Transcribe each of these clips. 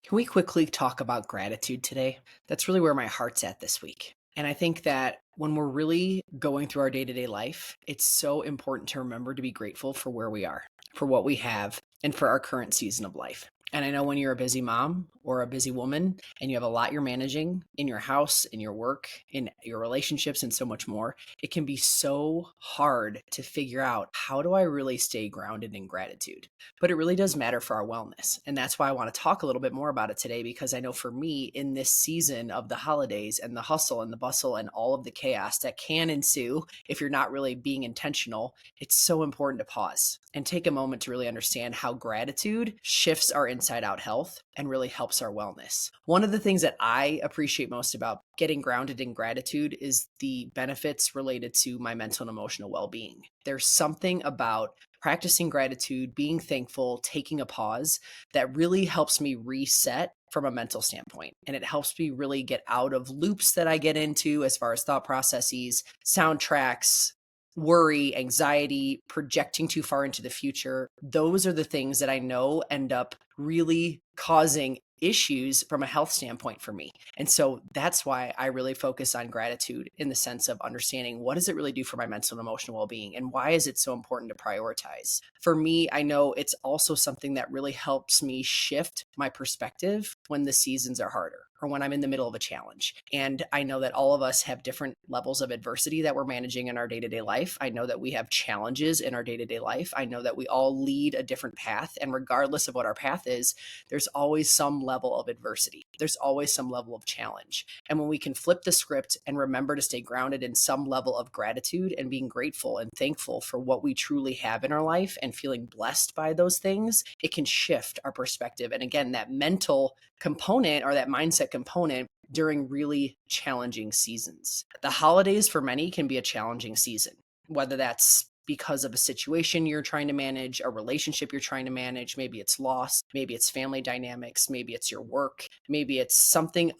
Can we quickly talk about gratitude today? That's really where my heart's at this week. And I think that when we're really going through our day to day life, it's so important to remember to be grateful for where we are, for what we have, and for our current season of life. And I know when you're a busy mom or a busy woman and you have a lot you're managing in your house, in your work, in your relationships, and so much more, it can be so hard to figure out how do I really stay grounded in gratitude? But it really does matter for our wellness. And that's why I want to talk a little bit more about it today, because I know for me, in this season of the holidays and the hustle and the bustle and all of the chaos that can ensue if you're not really being intentional, it's so important to pause and take a moment to really understand how gratitude shifts our inside out health and really helps our wellness. One of the things that I appreciate most about getting grounded in gratitude is the benefits related to my mental and emotional well being. There's something about practicing gratitude, being thankful, taking a pause that really helps me reset from a mental standpoint. And it helps me really get out of loops that I get into as far as thought processes, soundtracks, worry, anxiety, projecting too far into the future. Those are the things that I know end up really causing issues from a health standpoint for me. And so that's why I really focus on gratitude in the sense of understanding what does it really do for my mental and emotional well-being and why is it so important to prioritize. For me, I know it's also something that really helps me shift my perspective when the seasons are harder or when I'm in the middle of a challenge. And I know that all of us have different levels of adversity that we're managing in our day-to-day life. I know that we have challenges in our day-to-day life. I know that we all lead a different path. And regardless of what our path is, there's always some level of adversity. There's always some level of challenge. And when we can flip the script and remember to stay grounded in some level of gratitude and being grateful and thankful for what we truly have in our life and feeling blessed by those things, it can shift our perspective. And again, that mental component or that mindset component during really challenging seasons. The holidays for many can be a challenging season, whether that's because of a situation you're trying to manage, a relationship you're trying to manage, maybe it's loss, maybe it's family dynamics, maybe it's your work, maybe it's something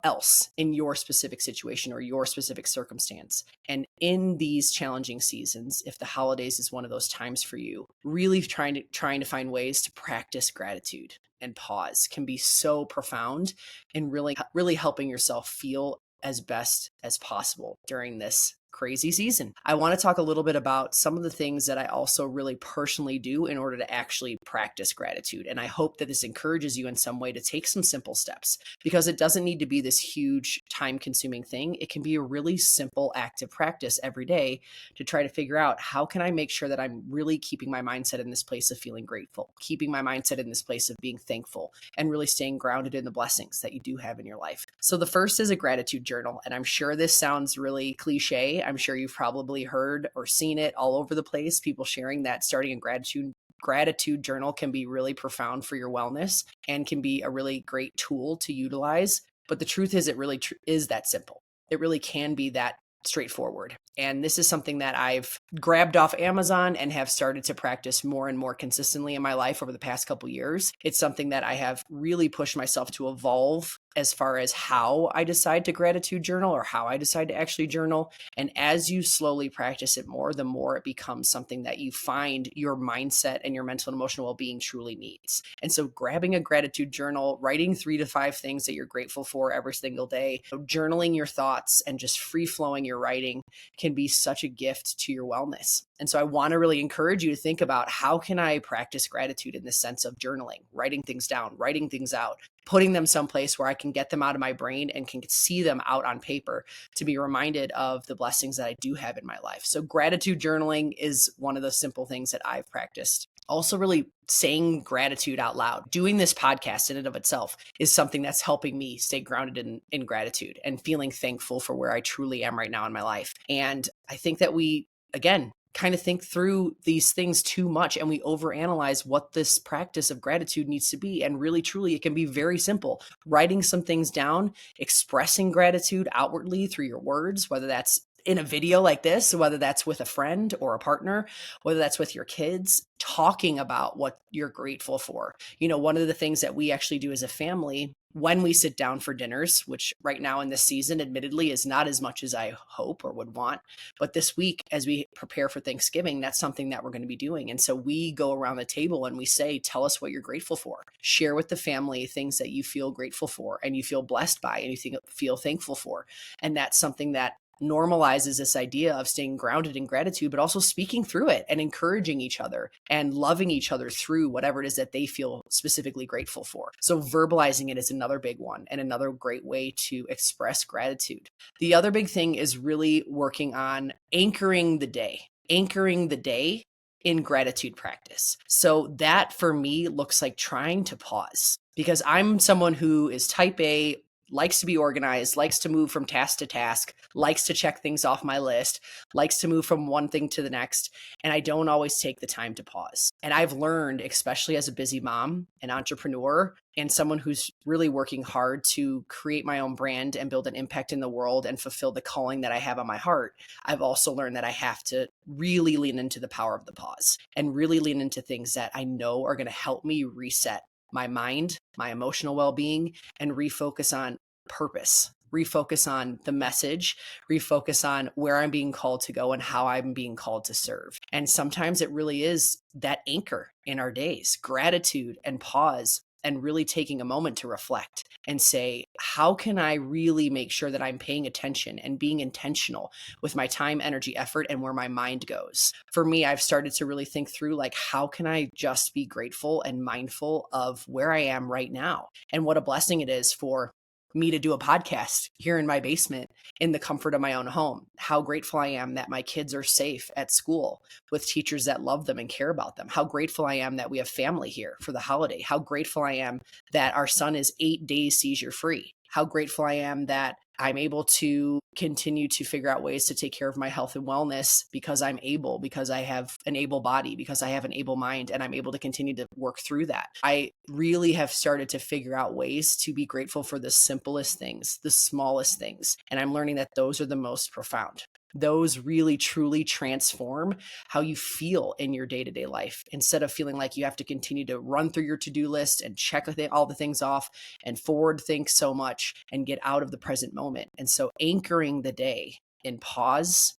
else in your specific situation or your specific circumstance. And in these challenging seasons, if the holidays is one of those times for you, really trying to find ways to practice gratitude and pause can be so profound and really helping yourself feel as best as possible during this crazy season. I want to talk a little bit about some of the things that I also really personally do in order to actually practice gratitude. And I hope that this encourages you in some way to take some simple steps because it doesn't need to be this huge time consuming thing. It can be a really simple active practice every day to try to figure out how can I make sure that I'm really keeping my mindset in this place of feeling grateful, keeping my mindset in this place of being thankful, and really staying grounded in the blessings that you do have in your life. So the first is a gratitude journal. And I'm sure this sounds really cliche. I'm sure you've probably heard or seen it all over the place. People sharing that starting a gratitude journal can be really profound for your wellness and can be a really great tool to utilize. But the truth is, it really is that simple. It really can be that straightforward. And this is something that I've grabbed off Amazon and have started to practice more and more consistently in my life over the past couple years. It's something that I have really pushed myself to evolve as far as how I decide to gratitude journal or how I decide to actually journal. And as you slowly practice it more, the more it becomes something that you find your mindset and your mental and emotional well-being truly needs. And so grabbing a gratitude journal, writing 3 to 5 things that you're grateful for every single day, journaling your thoughts and just free flowing your writing can be such a gift to your wellness. And so I want to really encourage you to think about how can I practice gratitude in the sense of journaling, writing things down, writing things out, putting them someplace where I can get them out of my brain and can see them out on paper to be reminded of the blessings that I do have in my life. So gratitude journaling is one of the simple things that I've practiced. Also really saying gratitude out loud. Doing this podcast in and of itself is something that's helping me stay grounded in gratitude and feeling thankful for where I truly am right now in my life. And I think that we, again, kind of think through these things too much and we overanalyze what this practice of gratitude needs to be. And really, truly, it can be very simple. Writing some things down, expressing gratitude outwardly through your words, whether that's in a video like this, whether that's with a friend or a partner, whether that's with your kids, talking about what you're grateful for. You know, one of the things that we actually do as a family when we sit down for dinners, which right now in this season, admittedly, is not as much as I hope or would want. But this week, as we prepare for Thanksgiving, that's something that we're going to be doing. And so we go around the table and we say, tell us what you're grateful for. Share with the family things that you feel grateful for and you feel blessed by and you feel thankful for. And that's something that normalizes this idea of staying grounded in gratitude, but also speaking through it and encouraging each other and loving each other through whatever it is that they feel specifically grateful for. So verbalizing it is another big one and another great way to express gratitude. The other big thing is really working on anchoring the day in gratitude practice. So that for me looks like trying to pause, because I'm someone who is type A, likes to be organized, likes to move from task to task, likes to check things off my list, likes to move from one thing to the next. And I don't always take the time to pause. And I've learned, especially as a busy mom, an entrepreneur, and someone who's really working hard to create my own brand and build an impact in the world and fulfill the calling that I have on my heart, I've also learned that I have to really lean into the power of the pause and really lean into things that I know are going to help me reset my mind, my emotional well-being, and refocus on purpose, refocus on the message, refocus on where I'm being called to go and how I'm being called to serve. And sometimes it really is that anchor in our days, gratitude and pause, and really taking a moment to reflect and say, how can I really make sure that I'm paying attention and being intentional with my time, energy, effort, and where my mind goes? For me, I've started to really think through, like, how can I just be grateful and mindful of where I am right now and what a blessing it is for me to do a podcast here in my basement in the comfort of my own home. How grateful I am that my kids are safe at school with teachers that love them and care about them. How grateful I am that we have family here for the holiday. How grateful I am that our son is 8 days seizure free. How grateful I am that I'm able to continue to figure out ways to take care of my health and wellness because I'm able, because I have an able body, because I have an able mind, and I'm able to continue to work through that. I really have started to figure out ways to be grateful for the simplest things, the smallest things. And I'm learning that those are the most profound. Those really truly transform how you feel in your day-to-day life. Instead of feeling like you have to continue to run through your to-do list and check all the things off and forward think so much and get out of the present moment. And so anchoring the day in pause,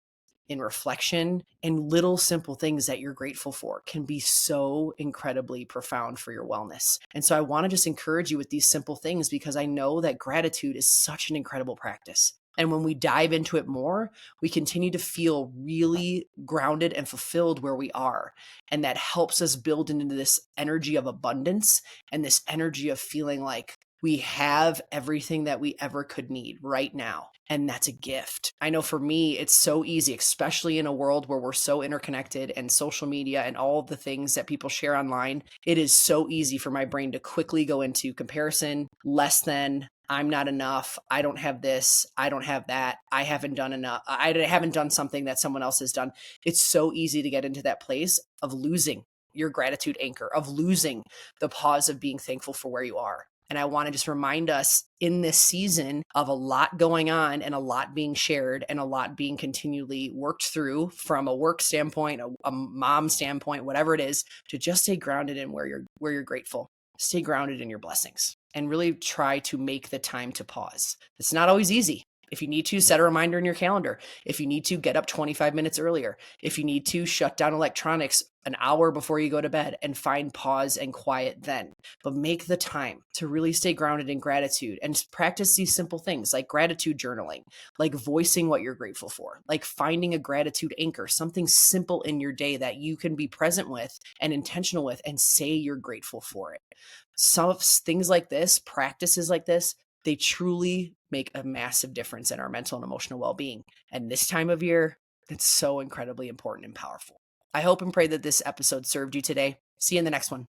in reflection, and little simple things that you're grateful for can be so incredibly profound for your wellness. And so I want to just encourage you with these simple things, because I know that gratitude is such an incredible practice. And when we dive into it more, we continue to feel really grounded and fulfilled where we are. And that helps us build into this energy of abundance and this energy of feeling like we have everything that we ever could need right now. And that's a gift. I know for me, it's so easy, especially in a world where we're so interconnected and social media and all of the things that people share online. It is so easy for my brain to quickly go into comparison, less than, I'm not enough, I don't have this, I don't have that, I haven't done enough, I haven't done something that someone else has done. It's so easy to get into that place of losing your gratitude anchor, of losing the pause of being thankful for where you are. And I want to just remind us in this season of a lot going on and a lot being shared and a lot being continually worked through from a work standpoint, a mom standpoint, whatever it is, to just stay grounded in where you're grateful. Stay grounded in your blessings and really try to make the time to pause. It's not always easy. If you need to, set a reminder in your calendar. If you need to, get up 25 minutes earlier. If you need to, shut down electronics an hour before you go to bed and find pause and quiet then. But make the time to really stay grounded in gratitude and practice these simple things like gratitude journaling, like voicing what you're grateful for, like finding a gratitude anchor, something simple in your day that you can be present with and intentional with and say you're grateful for it. Some things like this, practices like this, they truly make a massive difference in our mental and emotional well-being. And this time of year, it's so incredibly important and powerful. I hope and pray that this episode served you today. See you in the next one.